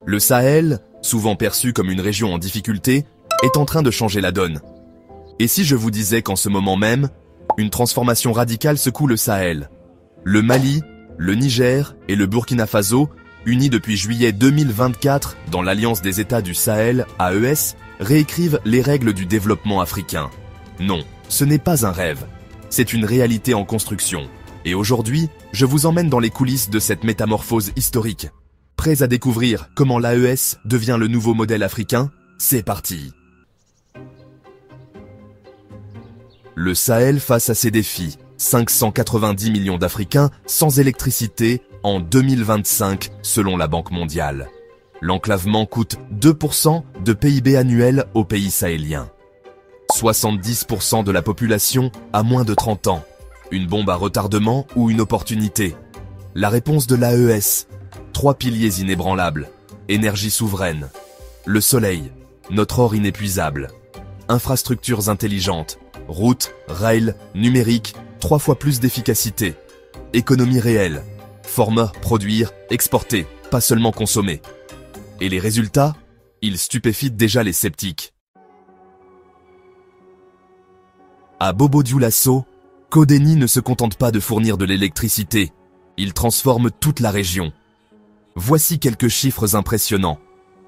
Le Sahel, souvent perçu comme une région en difficulté, est en train de changer la donne. Et si je vous disais qu'en ce moment même, une transformation radicale secoue le Sahel? Le Mali, le Niger et le Burkina Faso, unis depuis juillet 2024 dans l'Alliance des États du Sahel, AES, réécrivent les règles du développement africain. Non, ce n'est pas un rêve. C'est une réalité en construction. Et aujourd'hui, je vous emmène dans les coulisses de cette métamorphose historique. Prêts à découvrir comment l'AES devient le nouveau modèle africain? C'est parti! Le Sahel face à ses défis. 590 millions d'Africains sans électricité en 2025 selon la Banque mondiale. L'enclavement coûte 2% de PIB annuel aux pays sahéliens. 70% de la population a moins de 30 ans. Une bombe à retardement ou une opportunité? La réponse de l'AES. 3 piliers inébranlables. Énergie souveraine. Le soleil. Notre or inépuisable. Infrastructures intelligentes. Routes, rails, numérique, 3 fois plus d'efficacité. Économie réelle. Former, produire, exporter, pas seulement consommer. Et les résultats? Ils stupéfient déjà les sceptiques. À Bobo-Dioulasso, Codeni ne se contente pas de fournir de l'électricité. Il transforme toute la région. Voici quelques chiffres impressionnants.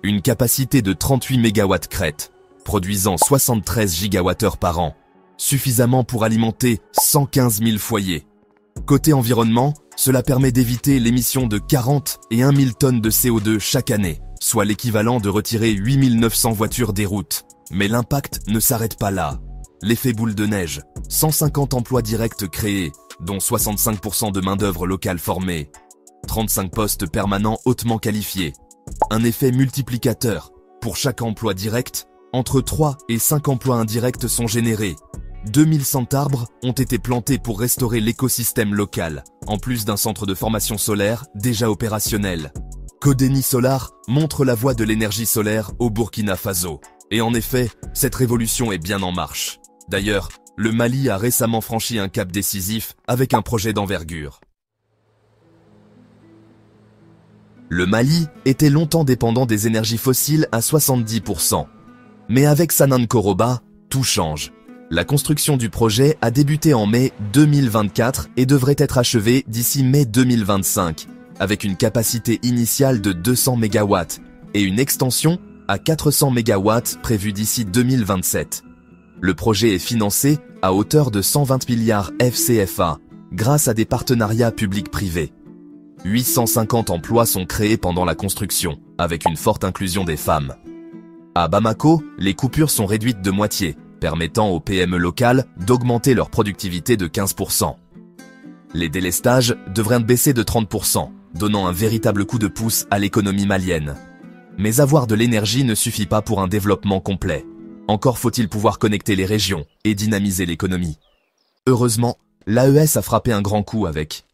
Une capacité de 38 MW crête, produisant 73 GWh par an. Suffisamment pour alimenter 115 000 foyers. Côté environnement, cela permet d'éviter l'émission de 40 et 1 000 tonnes de CO2 chaque année, soit l'équivalent de retirer 8 900 voitures des routes. Mais l'impact ne s'arrête pas là. L'effet boule de neige, 150 emplois directs créés, dont 65% de main-d'œuvre locale formée, 35 postes permanents hautement qualifiés. Un effet multiplicateur. Pour chaque emploi direct, entre 3 et 5 emplois indirects sont générés. 2100 arbres ont été plantés pour restaurer l'écosystème local, en plus d'un centre de formation solaire déjà opérationnel. Codeni Solar montre la voie de l'énergie solaire au Burkina Faso. Et en effet, cette révolution est bien en marche. D'ailleurs, le Mali a récemment franchi un cap décisif avec un projet d'envergure. Le Mali était longtemps dépendant des énergies fossiles à 70%. Mais avec Sanankoroba, tout change. La construction du projet a débuté en mai 2024 et devrait être achevée d'ici mai 2025, avec une capacité initiale de 200 MW et une extension à 400 MW prévue d'ici 2027. Le projet est financé à hauteur de 120 milliards FCFA, grâce à des partenariats publics-privés. 850 emplois sont créés pendant la construction, avec une forte inclusion des femmes. À Bamako, les coupures sont réduites de moitié, permettant aux PME locales d'augmenter leur productivité de 15%. Les délestages devraient baisser de 30%, donnant un véritable coup de pouce à l'économie malienne. Mais avoir de l'énergie ne suffit pas pour un développement complet. Encore faut-il pouvoir connecter les régions et dynamiser l'économie. Heureusement, l'AES a frappé un grand coup avec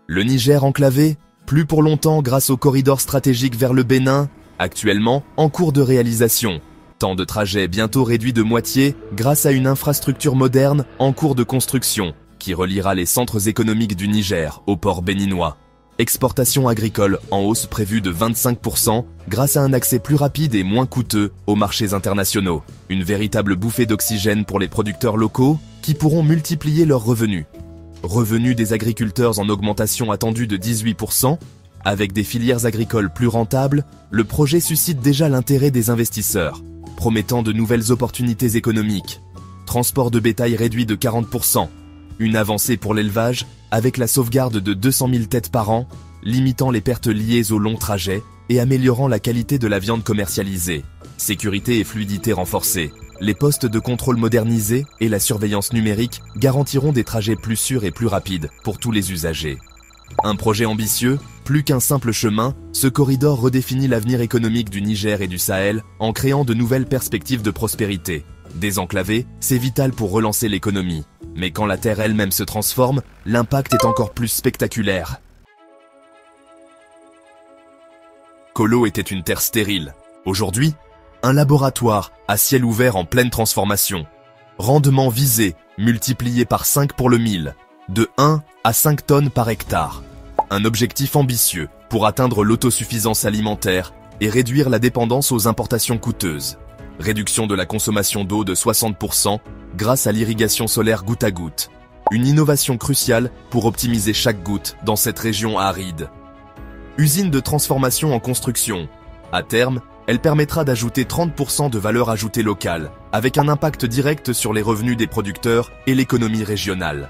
le Niger enclavé, plus pour longtemps grâce au corridor stratégique vers le Bénin, actuellement en cours de réalisation. Temps de trajet bientôt réduit de moitié grâce à une infrastructure moderne en cours de construction qui reliera les centres économiques du Niger au port béninois. Exportation agricole en hausse prévue de 25% grâce à un accès plus rapide et moins coûteux aux marchés internationaux. Une véritable bouffée d'oxygène pour les producteurs locaux qui pourront multiplier leurs revenus. Revenus des agriculteurs en augmentation attendue de 18%. Avec des filières agricoles plus rentables, le projet suscite déjà l'intérêt des investisseurs, promettant de nouvelles opportunités économiques. Transport de bétail réduit de 40%. Une avancée pour l'élevage, avec la sauvegarde de 200 000 têtes par an, limitant les pertes liées aux longs trajets et améliorant la qualité de la viande commercialisée. Sécurité et fluidité renforcées. Les postes de contrôle modernisés et la surveillance numérique garantiront des trajets plus sûrs et plus rapides pour tous les usagers. Un projet ambitieux, plus qu'un simple chemin, ce corridor redéfinit l'avenir économique du Niger et du Sahel en créant de nouvelles perspectives de prospérité. Désenclaver, c'est vital pour relancer l'économie. Mais quand la terre elle-même se transforme, l'impact est encore plus spectaculaire. Kolo était une terre stérile. Aujourd'hui, un laboratoire à ciel ouvert en pleine transformation. Rendement visé, multiplié par 5 pour le 1000, de 1 à 5 tonnes par hectare. un objectif ambitieux pour atteindre l'autosuffisance alimentaire et réduire la dépendance aux importations coûteuses. Réduction de la consommation d'eau de 60% grâce à l'irrigation solaire goutte à goutte. Une innovation cruciale pour optimiser chaque goutte dans cette région aride. Usine de transformation en construction. À terme, elle permettra d'ajouter 30% de valeur ajoutée locale, avec un impact direct sur les revenus des producteurs et l'économie régionale.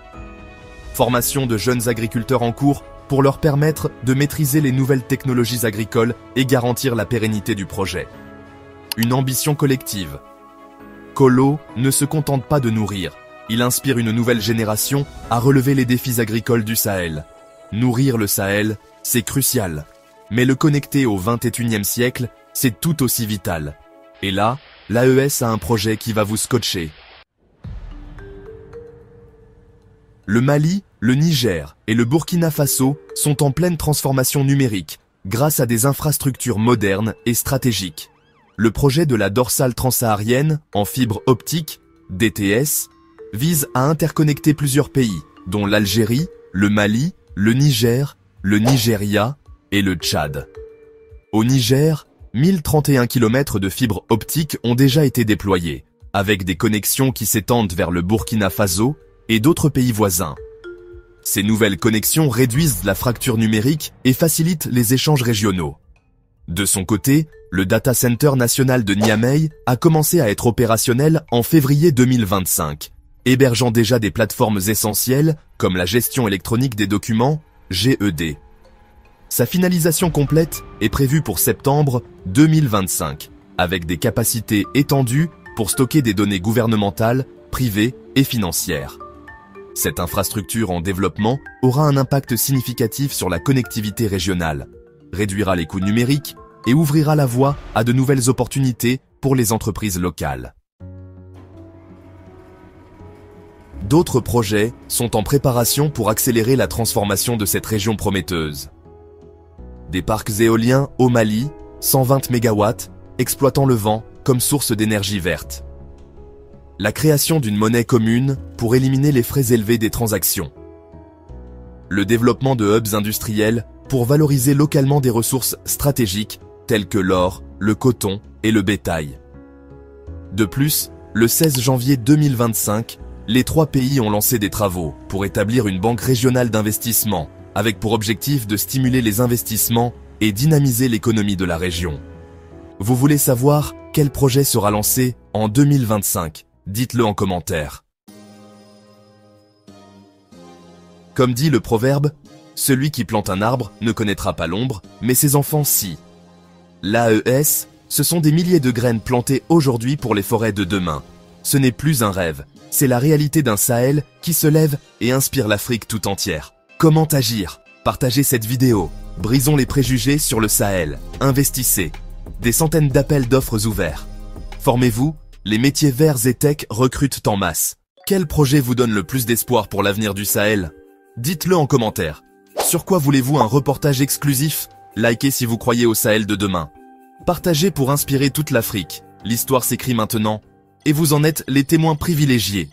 Formation de jeunes agriculteurs en cours pour leur permettre de maîtriser les nouvelles technologies agricoles et garantir la pérennité du projet. Une ambition collective. Colo ne se contente pas de nourrir, il inspire une nouvelle génération à relever les défis agricoles du Sahel. Nourrir le Sahel, c'est crucial, mais le connecter au XXIe siècle, c'est tout aussi vital. Et là, l'AES a un projet qui va vous scotcher. Le Mali, le Niger et le Burkina Faso sont en pleine transformation numérique grâce à des infrastructures modernes et stratégiques. Le projet de la dorsale transsaharienne en fibre optique, DTS, vise à interconnecter plusieurs pays, dont l'Algérie, le Mali, le Niger, le Nigeria et le Tchad. Au Niger, 1031 km de fibres optiques ont déjà été déployés, avec des connexions qui s'étendent vers le Burkina Faso et d'autres pays voisins. Ces nouvelles connexions réduisent la fracture numérique et facilitent les échanges régionaux. De son côté, le Data Center national de Niamey a commencé à être opérationnel en février 2025, hébergeant déjà des plateformes essentielles comme la gestion électronique des documents, GED. Sa finalisation complète est prévue pour septembre 2025, avec des capacités étendues pour stocker des données gouvernementales, privées et financières. Cette infrastructure en développement aura un impact significatif sur la connectivité régionale, réduira les coûts numériques et ouvrira la voie à de nouvelles opportunités pour les entreprises locales. D'autres projets sont en préparation pour accélérer la transformation de cette région prometteuse. Des parcs éoliens au Mali, 120 MW, exploitant le vent comme source d'énergie verte. La création d'une monnaie commune pour éliminer les frais élevés des transactions. Le développement de hubs industriels pour valoriser localement des ressources stratégiques telles que l'or, le coton et le bétail. De plus, le 16 janvier 2025, les trois pays ont lancé des travaux pour établir une banque régionale d'investissement avec pour objectif de stimuler les investissements et dynamiser l'économie de la région. Vous voulez savoir quel projet sera lancé en 2025? Dites-le en commentaire. Comme dit le proverbe, celui qui plante un arbre ne connaîtra pas l'ombre, mais ses enfants si. L'AES, ce sont des milliers de graines plantées aujourd'hui pour les forêts de demain. Ce n'est plus un rêve, c'est la réalité d'un Sahel qui se lève et inspire l'Afrique tout entière. Comment agir? Partagez cette vidéo. Brisons les préjugés sur le Sahel. Investissez. Des centaines d'appels d'offres ouverts. Formez-vous, les métiers verts et tech recrutent en masse. Quel projet vous donne le plus d'espoir pour l'avenir du Sahel? Dites-le en commentaire. Sur quoi voulez-vous un reportage exclusif? Likez si vous croyez au Sahel de demain. Partagez pour inspirer toute l'Afrique. L'histoire s'écrit maintenant. Et vous en êtes les témoins privilégiés.